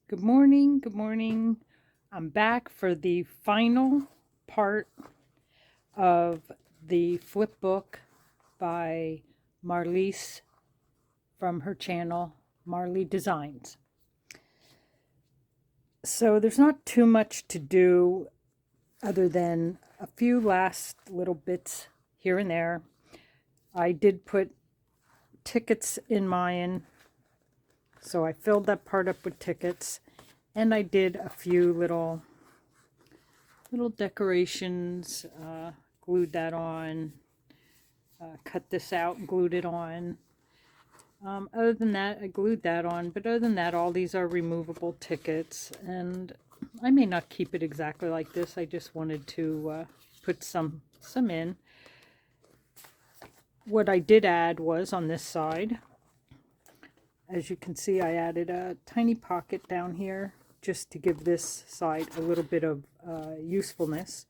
Good morning. Good morning. I'm back for the final part of the flip book by Marlies from her channel, Marley Designs. So there's not too much to do other than a few last little bits here and there. I did put tickets in mine, so I filled that part up with tickets, and I did a few little decorations, glued that on, cut this out and glued it on. Other than that, I glued that on, but other than that, all these are removable tickets, and I may not keep it exactly like this. I just wanted to put some in. What I did add was on this side, as you can see, I added a tiny pocket down here just to give this side a little bit of usefulness.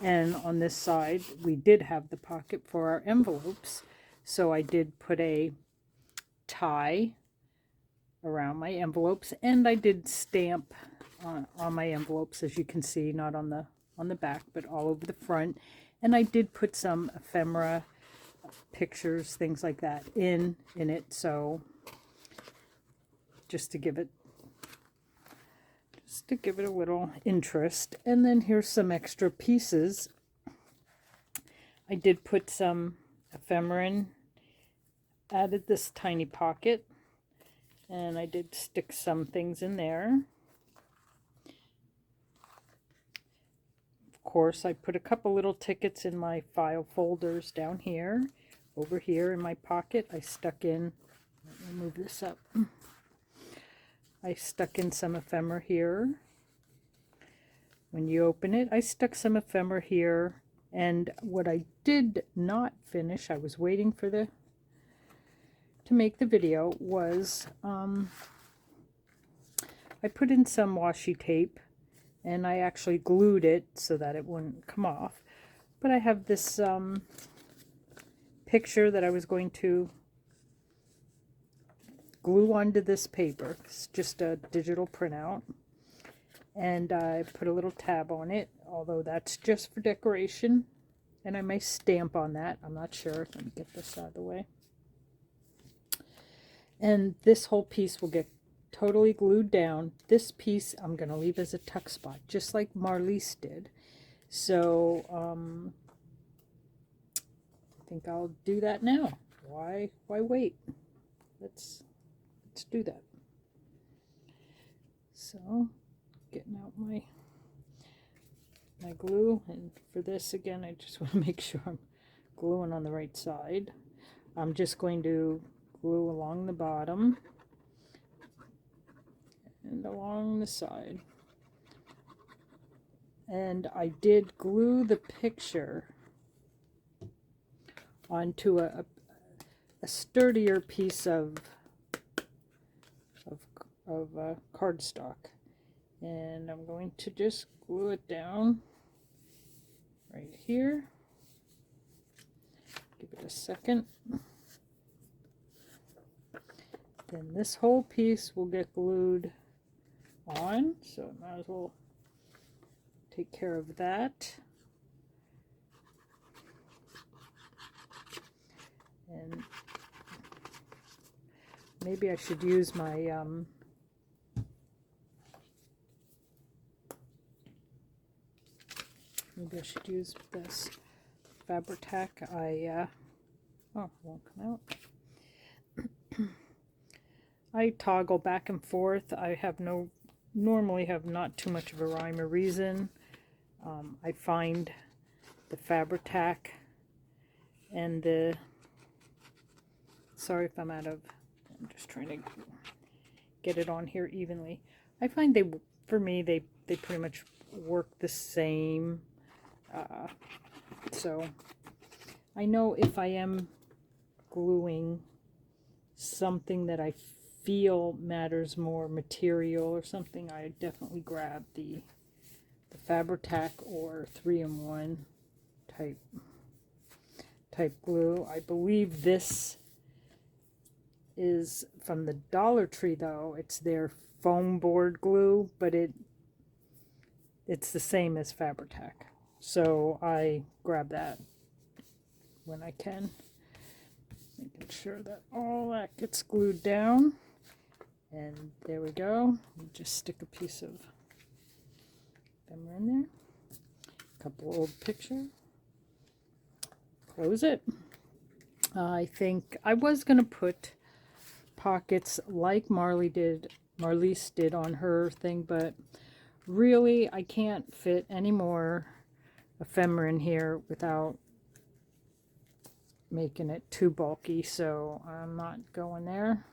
And on this side, we did have the pocket for our envelopes. So I did put a tie around my envelopes, and I did stamp on my envelopes, as you can see, not on the back, but all over the front. And I did put some ephemera pictures, things like that in it. So just to give it a little interest. And then here's some extra pieces. I did put some ephemera in, added this tiny pocket, and I did stick some things in there. Of course, I put a couple little tickets in my file folders down here. Over here in my pocket, I stuck in, let me move this up. I stuck in some ephemera here. When you open it, I stuck some ephemera here. And what I did not finish, I was waiting for to make the video, was I put in some washi tape, and I actually glued it so that it wouldn't come off. But I have this picture that I was going to glue onto this paper. It's just a digital printout. And I put a little tab on it, although that's just for decoration. And I may stamp on that. I'm not sure. Let me get this out of the way. And this whole piece will get totally glued down. This piece I'm going to leave as a tuck spot, just like Marlies did. So I think I'll do that now. Why wait? Let's do that. So, getting out my glue, and for this again, I just want to make sure I'm gluing on the right side. I'm just going to glue along the bottom and along the side. And I did glue the picture onto a sturdier piece of cardstock, and I'm going to just glue it down right here. Give it a second. Then this whole piece will get glued on, so I might as well take care of that. And maybe I should use my maybe I should use this Fabri-Tac. Oh, it won't come out. I toggle back and forth. I have normally have not too much of a rhyme or reason. I find the Fabri-Tac and the, sorry if I'm just trying to get it on here evenly. I find for me, they pretty much work the same. So I know if I am gluing something that I feel matters more, material or something, I definitely grab the Fabri-Tac or 3-in-1 type glue. I believe this is from the Dollar Tree, though. It's their foam board glue, but it's the same as Fabri-Tac. So I grab that when I can, making sure that all that gets glued down. And there we go. You just stick a piece of them in there. A couple old pictures. Close it. I think I was going to put pockets like Marlies did on her thing, but really I can't fit any more ephemera in here without making it too bulky, so I'm not going there.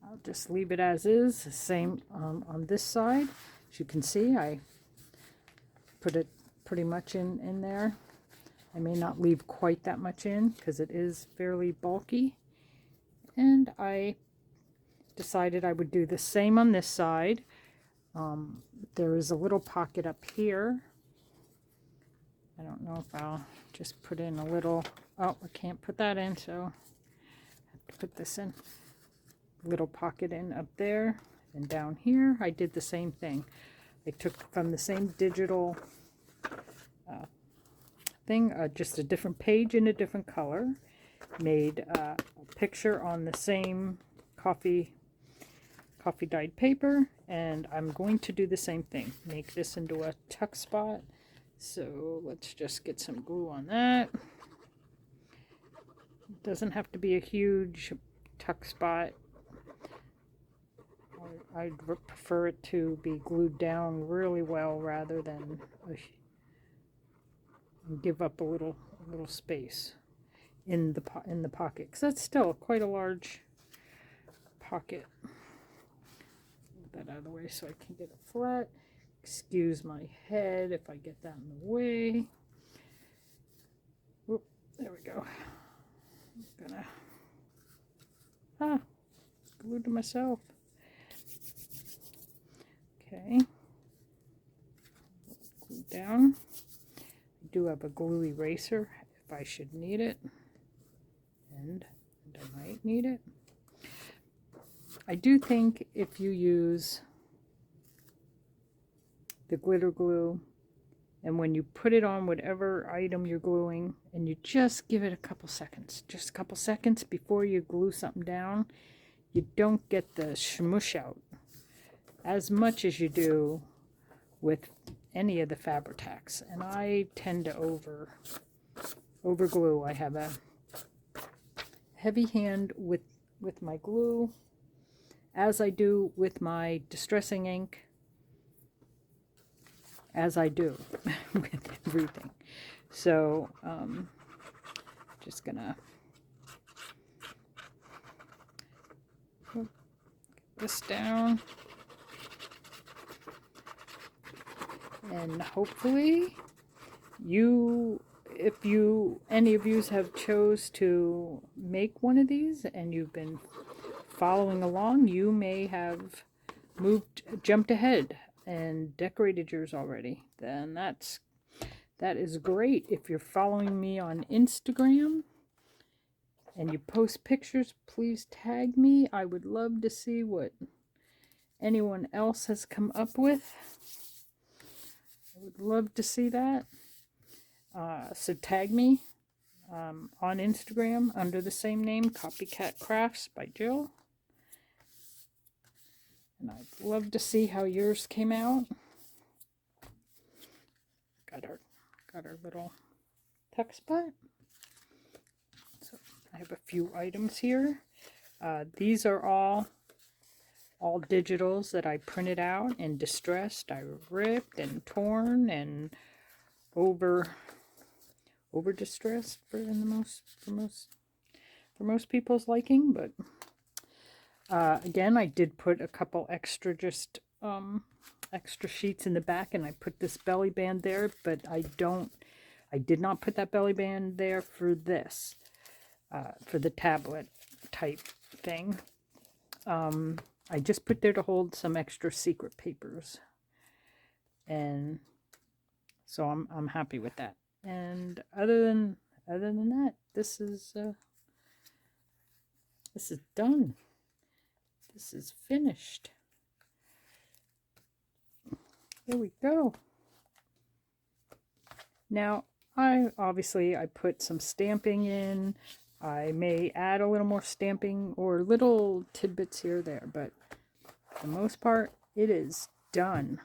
I'll just leave it as is. Same on this side. As you can see, I put it pretty much in there. I may not leave quite that much in because it is fairly bulky. And I decided I would do the same on this side. There is a little pocket up here. I don't know if I'll just put in a little, oh, I can't put that in, so I have to put this in. Little pocket in up there, and down here I did the same thing. I took from the same digital thing, just a different page in a different color, made a picture on the same coffee dyed paper, and I'm going to do the same thing, make this into a tuck spot. So let's just get some glue on that. It doesn't have to be a huge tuck spot. I'd prefer it to be glued down really well rather than give up a little space in the pocket, because that's still quite a large pocket. Move that out of the way so I can get it flat. Excuse my head if I get that in the way. Oop, there we go. I'm gonna glue to myself. Okay, glue down. I do have a glue eraser if I should need it, and I might need it. I do think if you use the glitter glue, and when you put it on whatever item you're gluing, and you just give it a couple seconds, just a couple seconds before you glue something down, you don't get the smush out as much as you do with any of the Fabri-Tacs. And I tend to over glue. I have a heavy hand with my glue, as I do with my distressing ink, as I do with everything. So just gonna put this down, and hopefully if any of you have chose to make one of these and you've been following along, you may have jumped ahead and decorated yours already. Then that is great. If you're following me on Instagram and you post pictures, please tag me. I would love to see what anyone else has come up with. I would love to see that. So tag me on Instagram under the same name, Copycat Crafts by Jill. And I'd love to see how yours came out. Got our little tuck spot. So I have a few items here. These are all digitals that I printed out and distressed. I ripped and torn and over distressed for most people's liking, but again, I did put a couple extra extra sheets in the back, and I put this belly band there, but I did not put that belly band there for this, for the tablet type thing. I just put there to hold some extra secret papers, and so I'm happy with that. And other than that, this is done. this is finished. There we go. Now, I put some stamping in. I may add a little more stamping or little tidbits here or there, but for the most part, it is done.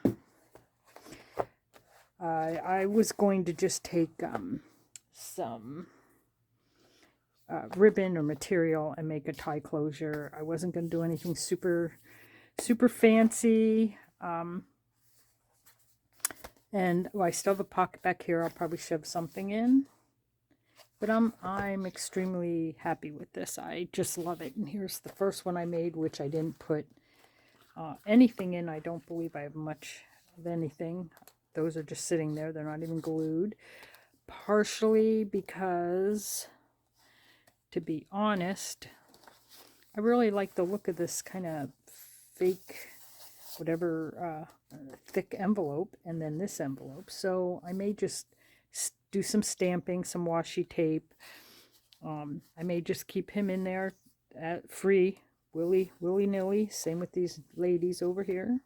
I was going to just take some ribbon or material and make a tie closure. I wasn't going to do anything super fancy. And I still have a pocket back here. I'll probably shove something in. But I'm extremely happy with this. I just love it. And here's the first one I made, which I didn't put anything in. I don't believe I have much of anything. Those are just sitting there. They're not even glued. Partially because, to be honest, I really like the look of this kind of fake, whatever, thick envelope, and then this envelope. So I may just do some stamping, some washi tape. I may just keep him in there free, willy-nilly. Same with these ladies over here.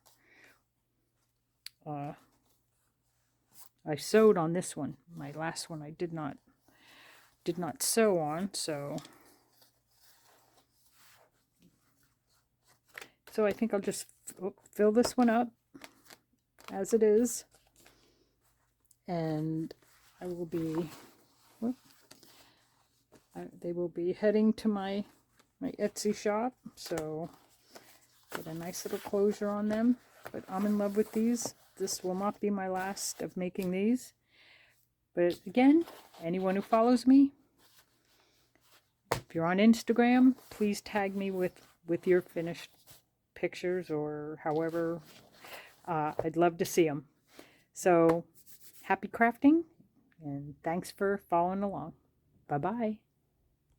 I sewed on this one. My last one I did not sew on, so I think I'll just fill this one up as it is, and I will be they will be heading to my Etsy shop, so get a nice little closure on them. But I'm in love with these. This will not be my last of making these. But again, anyone who follows me, if you're on Instagram, please tag me with your finished pictures or however. I'd love to see them. So happy crafting, and thanks for following along. Bye-bye.